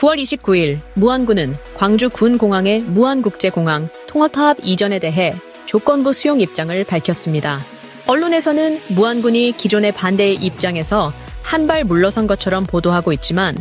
9월 29일 무안군은 광주 군공항의 무안국제공항 통합파업 이전에 대해 조건부 수용 입장을 밝혔습니다. 언론에서는 무안군이 기존의 반대의 입장에서 한 발 물러선 것처럼 보도하고 있지만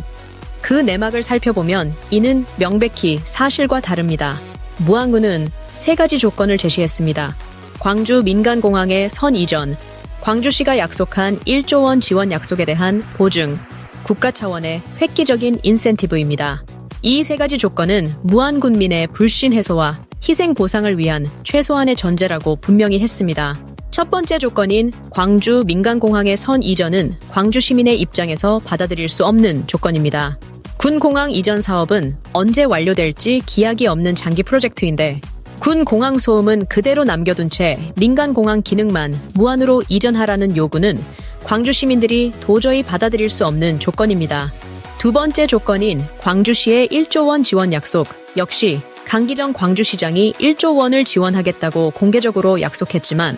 그 내막을 살펴보면 이는 명백히 사실과 다릅니다. 무안군은 3가지 조건을 제시했습니다. 광주 민간공항의 선 이전, 광주시가 약속한 1조 원 지원 약속에 대한 보증, 국가 차원의 획기적인 인센티브입니다. 이 3가지 조건은 무안군민의 불신 해소와 희생 보상을 위한 최소한의 전제라고 분명히 했습니다. 첫 번째 조건인 광주 민간공항의 선 이전은 광주 시민의 입장에서 받아들일 수 없는 조건입니다. 군공항 이전 사업은 언제 완료될지 기약이 없는 장기 프로젝트인데 군공항 소음은 그대로 남겨둔 채 민간공항 기능만 무안으로 이전하라는 요구는 광주 시민들이 도저히 받아들일 수 없는 조건입니다. 두 번째 조건인 광주시의 1조 원 지원 약속 역시 강기정 광주시장이 1조 원을 지원하겠다고 공개적으로 약속했지만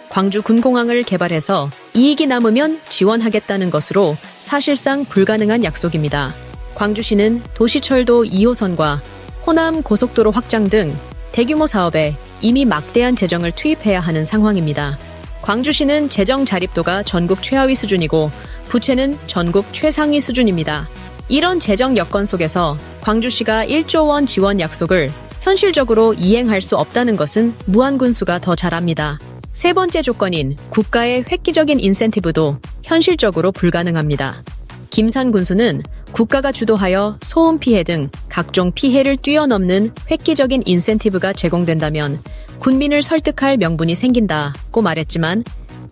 광주 군공항을 개발해서 이익이 남으면 지원하겠다는 것으로 사실상 불가능한 약속입니다. 광주시는 도시철도 2호선과 호남 고속도로 확장 등 대규모 사업에 이미 막대한 재정을 투입해야 하는 상황입니다. 광주시는 재정 자립도가 전국 최하위 수준이고 부채는 전국 최상위 수준입니다. 이런 재정 여건 속에서 광주시가 1조 원 지원 약속을 현실적으로 이행할 수 없다는 것은 무안군수가 더 잘 압니다. 세 번째 조건인 국가의 획기적인 인센티브도 현실적으로 불가능합니다. 김산 군수는 국가가 주도하여 소음 피해 등 각종 피해를 뛰어넘는 획기적인 인센티브가 제공된다면 군민을 설득할 명분이 생긴다고 말했지만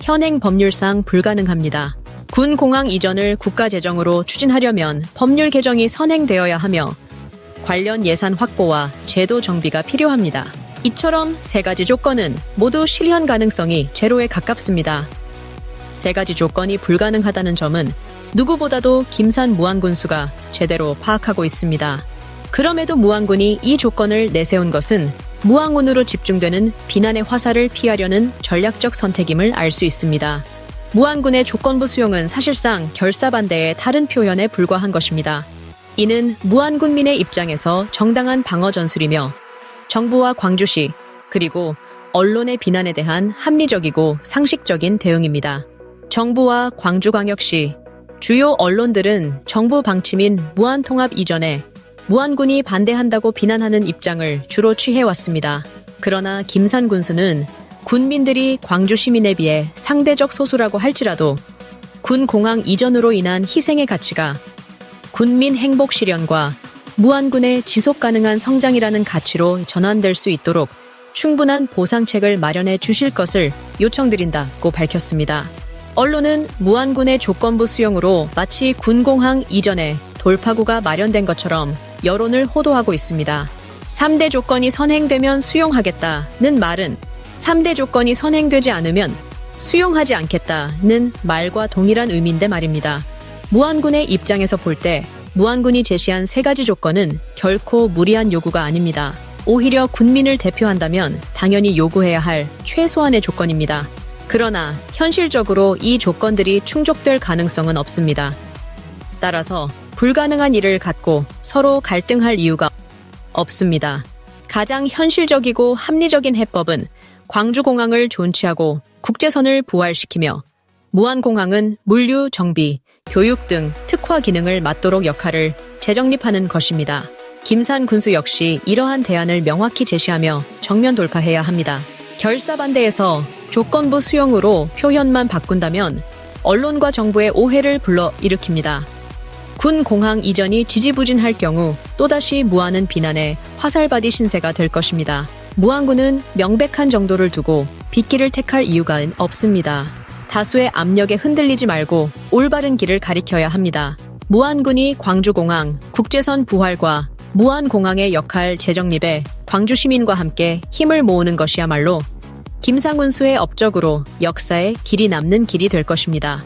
현행 법률상 불가능합니다. 군공항 이전을 국가재정으로 추진하려면 법률 개정이 선행되어야 하며 관련 예산 확보와 제도 정비가 필요합니다. 이처럼 3가지 조건은 모두 실현 가능성이 제로에 가깝습니다. 3가지 조건이 불가능하다는 점은 누구보다도 김산 무안군수가 제대로 파악하고 있습니다. 그럼에도 무안군이 이 조건을 내세운 것은 무안군으로 집중되는 비난의 화살을 피하려는 전략적 선택임을 알 수 있습니다. 무안군의 조건부 수용은 사실상 결사반대의 다른 표현에 불과한 것입니다. 이는 무안군민의 입장에서 정당한 방어 전술이며 정부와 광주시 그리고 언론의 비난에 대한 합리적이고 상식적인 대응입니다. 정부와 광주광역시, 주요 언론들은 정부 방침인 무안통합 이전에 무안군이 반대한다고 비난하는 입장을 주로 취해왔습니다. 그러나 김산 군수는 군민들이 광주 시민에 비해 상대적 소수라고 할지라도 군공항 이전으로 인한 희생의 가치가 군민 행복 실현과 무안군의 지속 가능한 성장이라는 가치로 전환될 수 있도록 충분한 보상책을 마련해 주실 것을 요청드린다고 밝혔습니다. 언론은 무안군의 조건부 수용으로 마치 군공항 이전에 돌파구가 마련된 것처럼 여론을 호도하고 있습니다. 3대 조건이 선행되면 수용하겠다는 말은 3대 조건이 선행되지 않으면 수용하지 않겠다는 말과 동일한 의미인데 말입니다. 무안군의 입장에서 볼 때 무안군이 제시한 3가지 조건은 결코 무리한 요구가 아닙니다. 오히려 군민을 대표한다면 당연히 요구해야 할 최소한의 조건입니다. 그러나 현실적으로 이 조건들이 충족될 가능성은 없습니다. 따라서 불가능한 일을 갖고 서로 갈등할 이유가 없습니다. 가장 현실적이고 합리적인 해법은 광주공항을 존치하고 국제선을 부활시키며 무안공항은 물류, 정비, 교육 등 특화 기능을 맡도록 역할을 재정립하는 것입니다. 김산 군수 역시 이러한 대안을 명확히 제시하며 정면 돌파해야 합니다. 결사반대에서 조건부 수용으로 표현만 바꾼다면 언론과 정부의 오해를 불러일으킵니다. 군공항 이전이 지지부진할 경우 또다시 무안은 비난에 화살바디 신세가 될 것입니다. 무안군은 명백한 정도를 두고 빗길을 택할 이유가 없습니다. 다수의 압력에 흔들리지 말고 올바른 길을 가리켜야 합니다. 무안군이 광주공항, 국제선 부활과 무안공항의 역할 재정립에 광주 시민과 함께 힘을 모으는 것이야말로 김상군수의 업적으로 역사에 길이 남는 길이 될 것입니다.